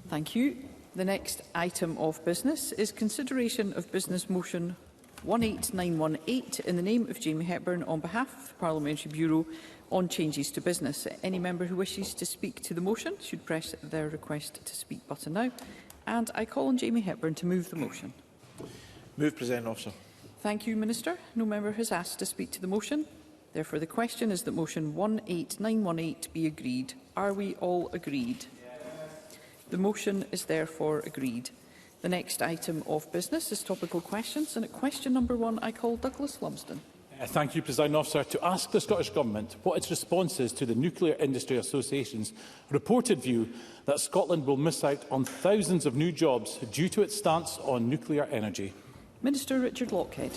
Thank you. The next item of business is consideration of business motion 18918 in the name of Jamie Hepburn on behalf of the Parliamentary Bureau on changes to business. Any member who wishes to speak to the motion should press their request to speak button now. And I call on Jamie Hepburn to move the motion. Move, Presiding Officer. Thank you, Minister. No member has asked to speak to the motion. Therefore, the question is that motion 18918 be agreed. Are we all agreed? The motion is therefore agreed. The next item of business is topical questions, and at question number 1, I call Douglas Lumsden. Thank you, Presiding Officer. To ask the Scottish Government what its response is to the Nuclear Industry Association's reported view that Scotland will miss out on thousands of new jobs due to its stance on nuclear energy. Minister Richard Lockhead.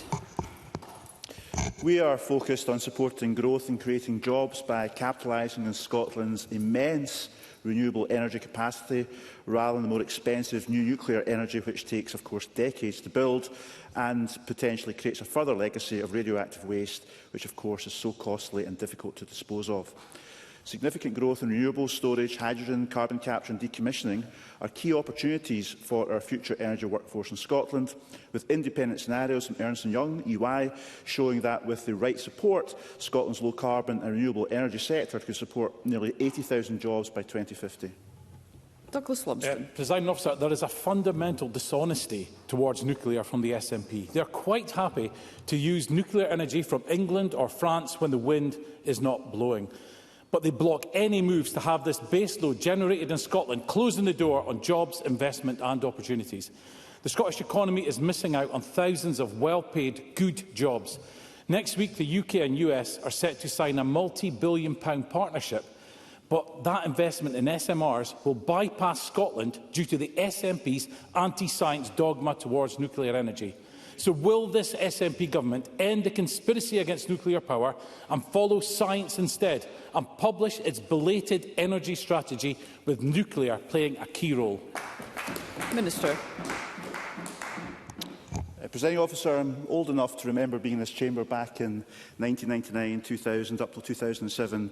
We are focused on supporting growth and creating jobs by capitalising on Scotland's immense renewable energy capacity rather than the more expensive new nuclear energy, which takes, of course, decades to build and potentially creates a further legacy of radioactive waste, which, of course, is so costly and difficult to dispose of. Significant growth in renewables, storage, hydrogen, carbon capture and decommissioning are key opportunities for our future energy workforce in Scotland, with independent scenarios from Ernst & Young, EY, showing that with the right support, Scotland's low-carbon and renewable energy sector could support nearly 80,000 jobs by 2050. Douglas Lumsden. Presiding Officer, there is a fundamental dishonesty towards nuclear from the SNP. They are quite happy to use nuclear energy from England or France when the wind is not blowing. But they block any moves to have this baseload generated in Scotland, closing the door on jobs, investment and opportunities. The Scottish economy is missing out on thousands of well-paid, good jobs. Next week, the UK and US are set to sign a multi-billion-pound partnership, but that investment in SMRs will bypass Scotland due to the SNP's anti-science dogma towards nuclear energy. So will this SNP government end the conspiracy against nuclear power and follow science instead and publish its belated energy strategy with nuclear playing a key role? Minister. Presiding Officer, I'm old enough to remember being in this chamber back in 1999, 2000, up to 2007,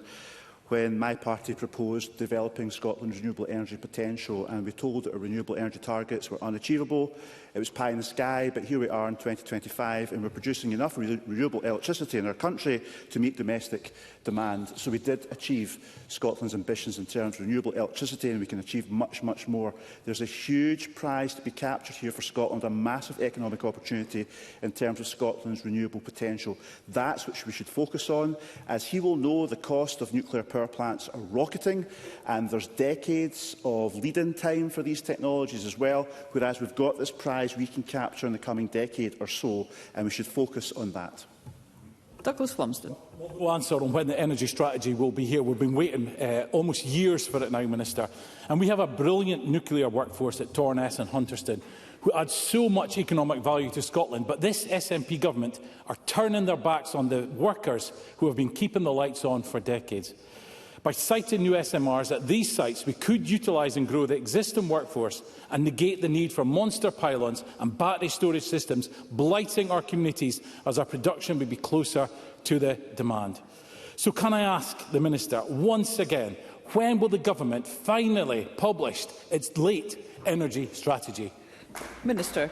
when my party proposed developing Scotland's renewable energy potential, and we told that our renewable energy targets were unachievable. It was pie in the sky, but here we are in 2025, and we're producing enough renewable electricity in our country to meet domestic demand. So we did achieve Scotland's ambitions in terms of renewable electricity, and we can achieve much, much more. There's a huge prize to be captured here for Scotland, a massive economic opportunity in terms of Scotland's renewable potential. That's what we should focus on. As he will know, the cost of nuclear power plants are rocketing, and there's decades of lead-in time for these technologies as well, whereas we've got this prize we can capture in the coming decade or so, and we should focus on that. Douglas Lumsden. No answer on when the energy strategy will be here. We've been waiting almost years for it now, Minister. And we have a brilliant nuclear workforce at Torness and Hunterston who add so much economic value to Scotland. But this SNP government are turning their backs on the workers who have been keeping the lights on for decades. By siting new SMRs at these sites, we could utilise and grow the existing workforce and negate the need for monster pylons and battery storage systems, blighting our communities as our production would be closer to the demand. So can I ask the Minister, once again, when will the Government finally publish its late energy strategy? Minister.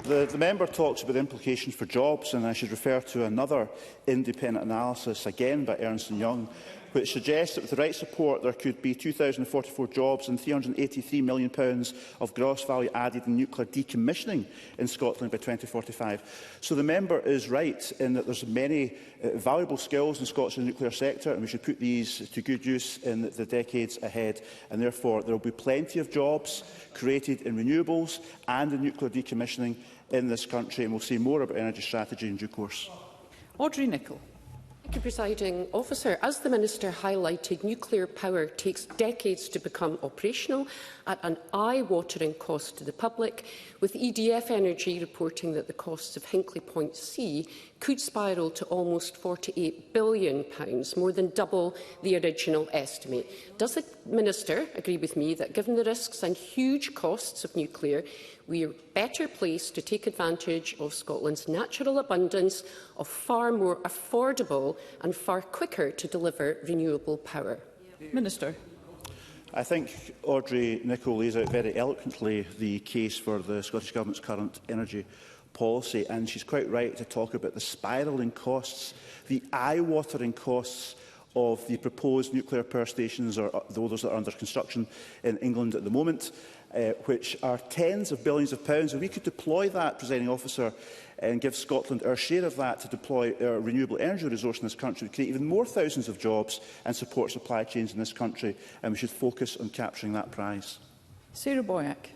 The member talks about the implications for jobs, and I should refer to another independent analysis, again by Ernst & Young, which suggests that with the right support there could be 2,044 jobs and £383 million of gross value added in nuclear decommissioning in Scotland by 2045. So the member is right in that there's many valuable skills in Scotland's nuclear sector, and we should put these to good use in the decades ahead. And therefore there will be plenty of jobs created in renewables and in nuclear decommissioning in this country, and we'll see more about energy strategy in due course. Audrey Nicholl. Thank you, Presiding Officer. As the Minister highlighted, nuclear power takes decades to become operational at an eye-watering cost to the public, with EDF Energy reporting that the costs of Hinkley Point C could spiral to almost £48 billion, more than double the original estimate. Does the Minister agree with me that, given the risks and huge costs of nuclear, we are better placed to take advantage of Scotland's natural abundance of far more affordable and far quicker to deliver renewable power? Minister. I think Audrey Nicholl lays out very eloquently the case for the Scottish Government's current energy policy, and she's quite right to talk about the spiralling costs, the eye-watering costs of the proposed nuclear power stations, or those that are under construction in England at the moment, which are tens of billions of pounds. And we could deploy that, Presiding Officer, and give Scotland our share of that to deploy our renewable energy resource in this country, to create even more thousands of jobs and support supply chains in this country. And we should focus on capturing that prize. Sarah Boyack.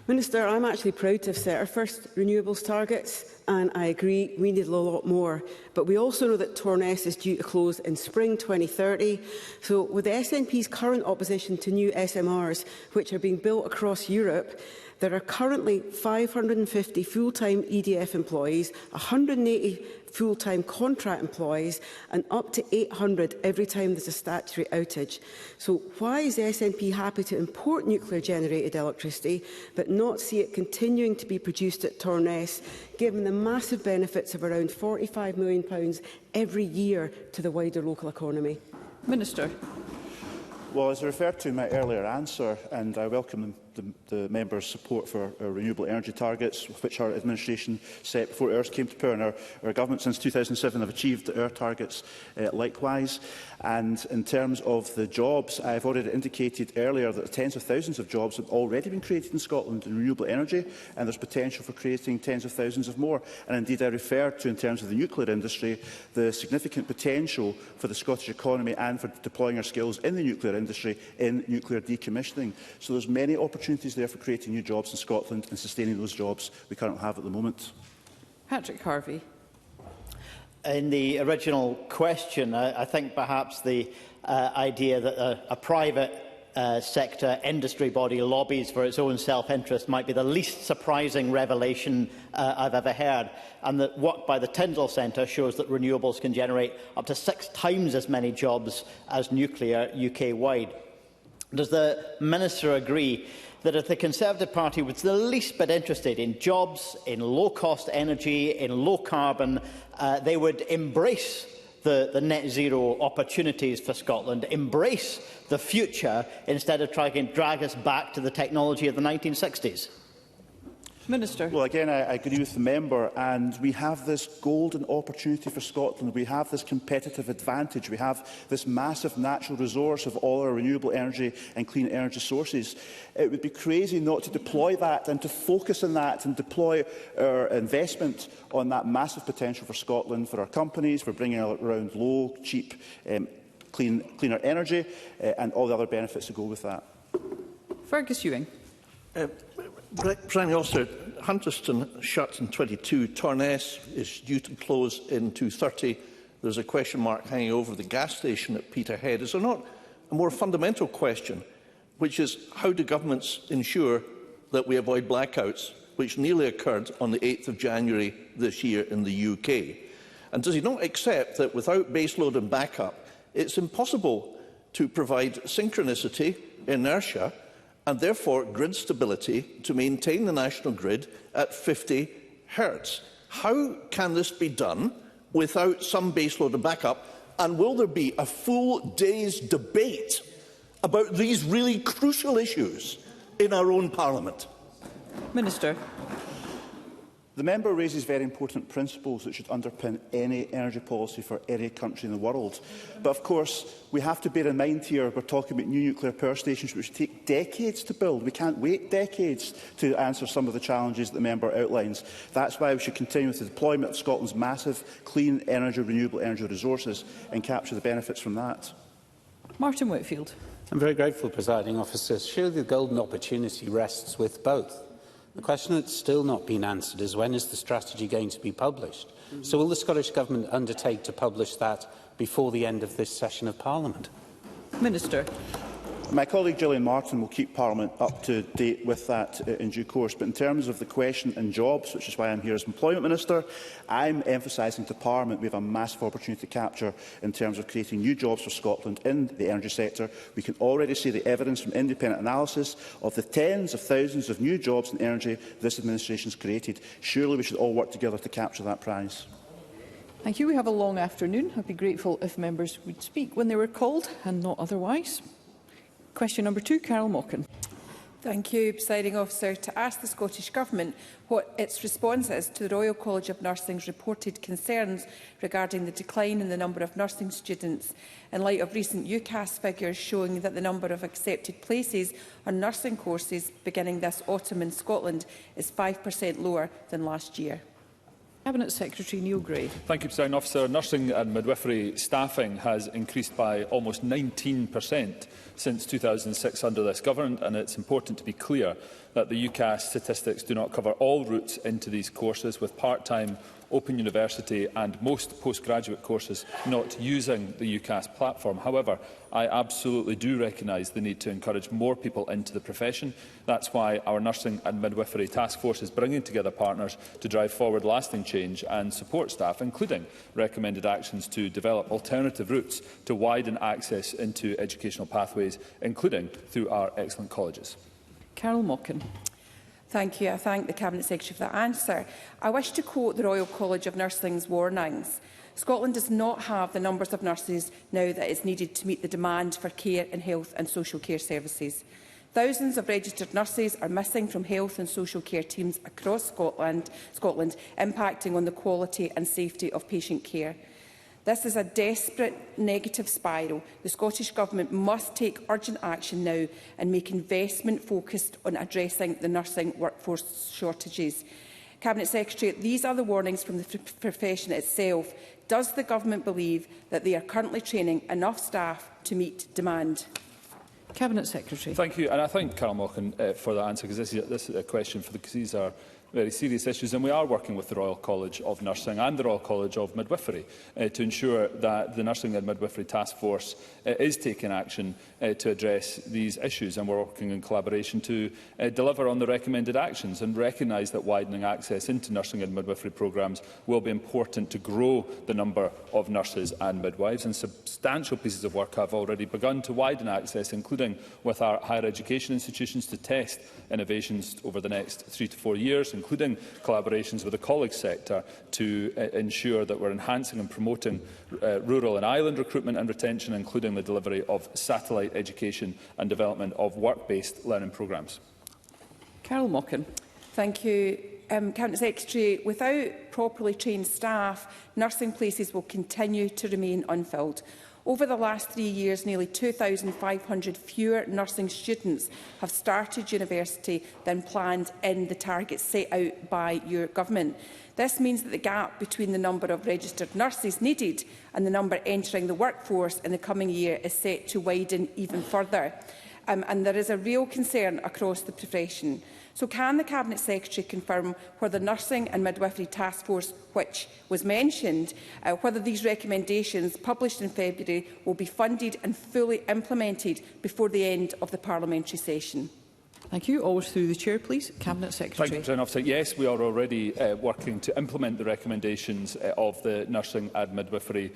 Minister, I'm actually proud to have set our first renewables targets, and I agree we need a lot more. But we also know that Torness is due to close in spring 2030. So with the SNP's current opposition to new SMRs, which are being built across Europe, there are currently 550 full-time EDF employees, 180 full-time contract employees, and up to 800 every time there's a statutory outage. So why is the SNP happy to import nuclear-generated electricity, but not see it continuing to be produced at Torness, given the massive benefits of around £45 million every year to the wider local economy? Minister. Well, as I referred to in my earlier answer, and I welcome the member's support for our renewable energy targets, which our administration set before ours came to power, and our government since 2007 have achieved our targets likewise. And in terms of the jobs, I have already indicated earlier that tens of thousands of jobs have already been created in Scotland in renewable energy, and there's potential for creating tens of thousands of more. And indeed, I referred to, in terms of the nuclear industry, the significant potential for the Scottish economy and for deploying our skills in the nuclear industry in nuclear decommissioning. So there's many opportunities there for creating new jobs in Scotland and sustaining those jobs we currently have at the moment. Patrick Harvey. In the original question, I think perhaps the idea that a private sector industry body lobbies for its own self-interest might be the least surprising revelation I've ever heard, and that work by the Tyndall Centre shows that renewables can generate up to 6 times as many jobs as nuclear UK-wide. Does the Minister agree that if the Conservative Party was the least bit interested in jobs, in low-cost energy, in low-carbon, they would embrace the net zero opportunities for Scotland, embrace the future, instead of trying to drag us back to the technology of the 1960s? Minister. Well, again, I agree with the member, and we have this golden opportunity for Scotland. We have this competitive advantage. We have this massive natural resource of all our renewable energy and clean energy sources. It would be crazy not to deploy that and to focus on that and deploy our investment on that massive potential for Scotland, for our companies, for bringing around low, cheap, cleaner energy, and all the other benefits that go with that. Fergus Ewing. Presiding Officer, Hunterston shuts in 22. Torness is due to close in 2030. There's a question mark hanging over the gas station at Peterhead. Is there not a more fundamental question, which is how do governments ensure that we avoid blackouts, which nearly occurred on the 8th of January this year in the UK? And does he not accept that without baseload and backup, it's impossible to provide synchronicity, inertia, and therefore grid stability to maintain the national grid at 50 hertz? How can this be done without some baseload and backup? And will there be a full day's debate about these really crucial issues in our own Parliament? Minister. The member raises very important principles that should underpin any energy policy for any country in the world. But of course, we have to bear in mind here we're talking about new nuclear power stations which take decades to build. We can't wait decades to answer some of the challenges that the member outlines. That's why we should continue with the deployment of Scotland's massive clean energy, renewable energy resources and capture the benefits from that. Martin Whitfield. I'm very grateful, Presiding Officer. Surely the golden opportunity rests with both. The question that's still not been answered is when is the strategy going to be published? So will the Scottish Government undertake to publish that before the end of this session of Parliament? Minister. My colleague Gillian Martin will keep Parliament up to date with that in due course. But in terms of the question on jobs, which is why I'm here as Employment Minister, I'm emphasising to Parliament we have a massive opportunity to capture in terms of creating new jobs for Scotland in the energy sector. We can already see the evidence from independent analysis of the tens of thousands of new jobs in energy this administration has created. Surely we should all work together to capture that prize. Thank you. We have a long afternoon. I'd be grateful if members would speak when they were called and not otherwise. Question number 2, Carol Mockin. Thank you, Presiding Officer. To ask the Scottish Government what its response is to the Royal College of Nursing's reported concerns regarding the decline in the number of nursing students in light of recent UCAS figures showing that the number of accepted places on nursing courses beginning this autumn in Scotland is 5% lower than last year. Cabinet Secretary Neil Gray. Thank you, Presiding Officer. Nursing and midwifery staffing has increased by almost 19% since 2006 under this government, and it's important to be clear that the UCAS statistics do not cover all routes into these courses, with part-time Open University and most postgraduate courses not using the UCAS platform. However, I absolutely do recognise the need to encourage more people into the profession. That's why our Nursing and Midwifery Task Force is bringing together partners to drive forward lasting change and support staff, including recommended actions to develop alternative routes to widen access into educational pathways, including through our excellent colleges. Carol Mockin. Thank you. I thank the Cabinet Secretary for that answer. I wish to quote the Royal College of Nursing's warnings. Scotland does not have the numbers of nurses now that is needed to meet the demand for care in health and social care services. Thousands of registered nurses are missing from health and social care teams across Scotland, impacting on the quality and safety of patient care. This is a desperate negative spiral. The Scottish Government must take urgent action now and make investment focused on addressing the nursing workforce shortages. Cabinet Secretary, these are the warnings from the profession itself. Does the Government believe that they are currently training enough staff to meet demand? Cabinet Secretary. Thank you, and I thank Carol Mockin for that answer, because this is a question for these are very serious issues, and we are working with the Royal College of Nursing and the Royal College of Midwifery to ensure that the Nursing and Midwifery Task Force is taking action to address these issues, and we're working in collaboration to deliver on the recommended actions and recognise that widening access into nursing and midwifery programmes will be important to grow the number of nurses and midwives, and substantial pieces of work have already begun to widen access, including with our higher education institutions, to test innovations over the next 3 to 4 years, including collaborations with the college sector to ensure that we're enhancing and promoting rural and island recruitment and retention, including the delivery of satellite education and development of work-based learning programmes. Carol Mockin. Thank you. Cabinet Secretary, without properly trained staff, nursing places will continue to remain unfilled. Over the last 3 years, nearly 2,500 fewer nursing students have started university than planned in the targets set out by your government. This means that the gap between the number of registered nurses needed and the number entering the workforce in the coming year is set to widen even further. And there is a real concern across the profession. So can the Cabinet Secretary confirm whether the Nursing and Midwifery Task Force, which was mentioned, whether these recommendations published in February will be funded and fully implemented before the end of the parliamentary session? Thank you. Always through the Chair, please. Cabinet Secretary. Thank you, President Officer. Yes, we are already working to implement the recommendations of the Nursing and Midwifery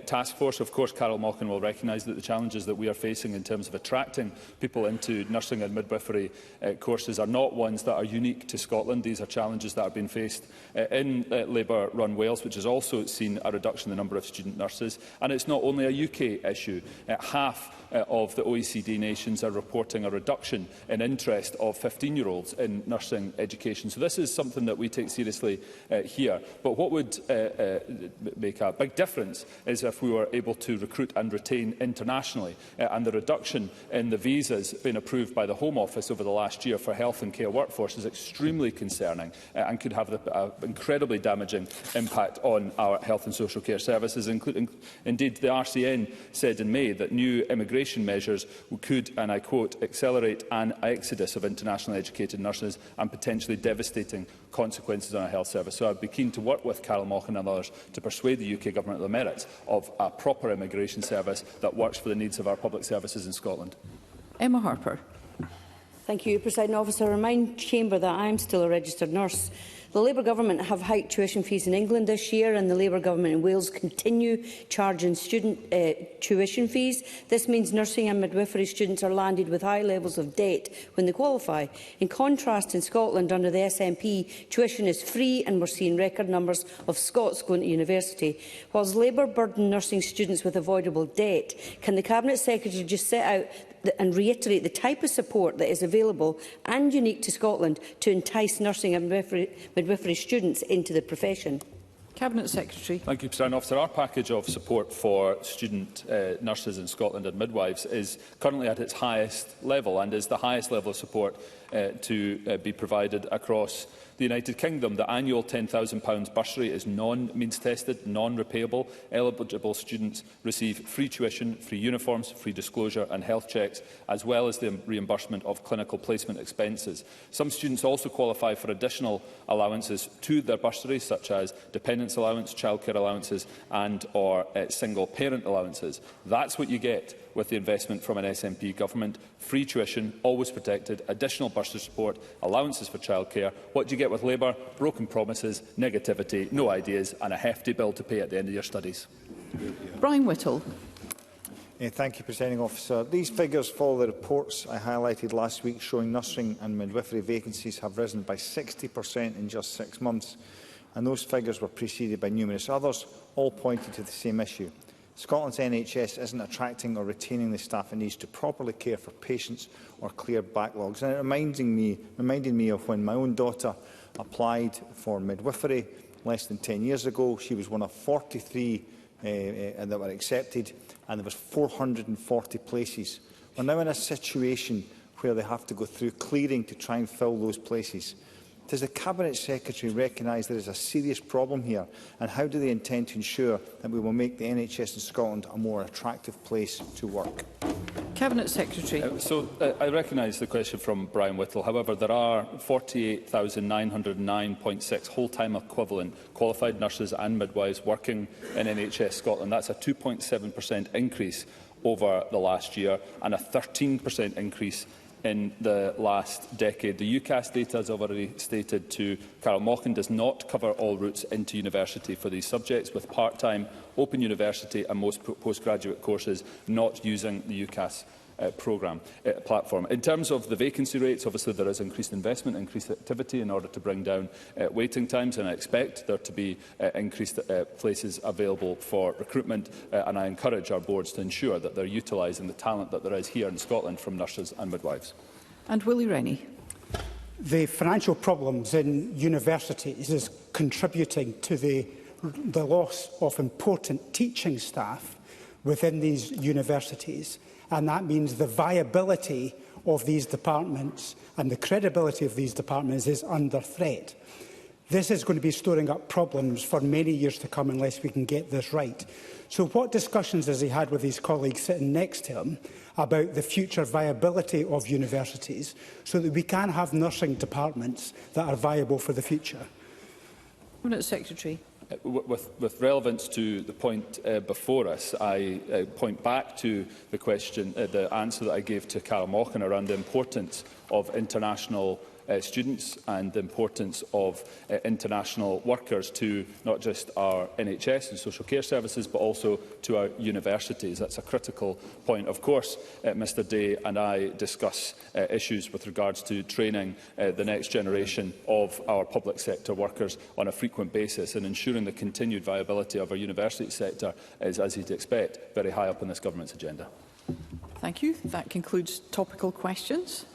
Task Force. Of course, Carol Mockin will recognise that the challenges that we are facing in terms of attracting people into nursing and midwifery courses are not ones that are unique to Scotland. These are challenges that are being faced in Labour-run Wales, which has also seen a reduction in the number of student nurses. And it's not only a UK issue. Half of the OECD nations are reporting a reduction in interest of 15-year-olds in nursing education. So this is something that we take seriously here. But what would make a big difference is if we were able to recruit and retain internationally. And the reduction in the visas being approved by the Home Office over the last year for health and care workforce is extremely concerning and could have an incredibly damaging impact on our health and social care services, including, indeed, the RCN said in May that new immigration measures could, and I quote, accelerate an exodus of internationally educated nurses and potentially devastating consequences on our health service. So I'd be keen to work with Carol Mockin and others to persuade the UK Government of the merits of a proper immigration service that works for the needs of our public services in Scotland. Emma Harper. Thank you, Presiding Officer. I remind Chamber that I am still a registered nurse. The Labour Government have hiked tuition fees in England this year, and the Labour Government in Wales continue charging student tuition fees. This means nursing and midwifery students are landed with high levels of debt when they qualify. In contrast, in Scotland, under the SNP, tuition is free, and we're seeing record numbers of Scots going to university. Whilst Labour burden nursing students with avoidable debt, can the Cabinet Secretary just set out and reiterate the type of support that is available and unique to Scotland to entice nursing and midwifery students into the profession? Cabinet Secretary. Thank you, President Officer. Our package of support for student nurses in Scotland and midwives is currently at its highest level and is the highest level of support to be provided across the United Kingdom. The annual £10,000 bursary is non-means tested, non-repayable. Eligible students receive free tuition, free uniforms, free disclosure and health checks, as well as the reimbursement of clinical placement expenses. Some students also qualify for additional allowances to their bursaries, such as dependence allowance, childcare allowances and/or single parent allowances. That's what you get with the investment from an SNP government. Free tuition, always protected, additional bursary support, allowances for childcare. What do you get with Labour? Broken promises, negativity, no ideas and a hefty bill to pay at the end of your studies. Brian Whittle. Thank you, Presiding Officer. These figures follow the reports I highlighted last week showing nursing and midwifery vacancies have risen by 60% in just 6 months. And those figures were preceded by numerous others, all pointing to the same issue. Scotland's NHS isn't attracting or retaining the staff it needs to properly care for patients or clear backlogs. And it reminded me of when my own daughter applied for midwifery less than 10 years ago. She was one of 43 that were accepted, and there was 440 places. We're now in a situation where they have to go through clearing to try and fill those places. Does the Cabinet Secretary recognise there is a serious problem here, and how do they intend to ensure that we will make the NHS in Scotland a more attractive place to work? Cabinet Secretary. I recognise the question from Brian Whittle. However, there are 48,909.6 whole-time equivalent qualified nurses and midwives working in NHS Scotland. That's a 2.7% increase over the last year and a 13% increase in the last decade. The UCAS data, as I've already stated to Carol Mochan, does not cover all routes into university for these subjects, with part-time, open university and most postgraduate courses not using the UCAS platform. In terms of the vacancy rates, obviously there is increased investment, increased activity in order to bring down waiting times, and I expect there to be increased places available for recruitment, and I encourage our boards to ensure that they're utilising the talent that there is here in Scotland from nurses and midwives. And Willie Rennie. The financial problems in universities is contributing to the loss of important teaching staff within these universities. And that means the viability of these departments and the credibility of these departments is under threat. This is going to be storing up problems for many years to come unless we can get this right. So what discussions has he had with his colleagues sitting next to him about the future viability of universities so that we can have nursing departments that are viable for the future? Cabinet Secretary. With relevance to the point before us, I point back to the question, the answer that I gave to Carol Mochan around the importance of international students and the importance of international workers to not just our NHS and social care services, but also to our universities. That's a critical point. Of course, Mr Day and I discuss issues with regards to training the next generation of our public sector workers on a frequent basis, and ensuring the continued viability of our university sector is, as you'd expect, very high up on this government's agenda. Thank you. That concludes topical questions.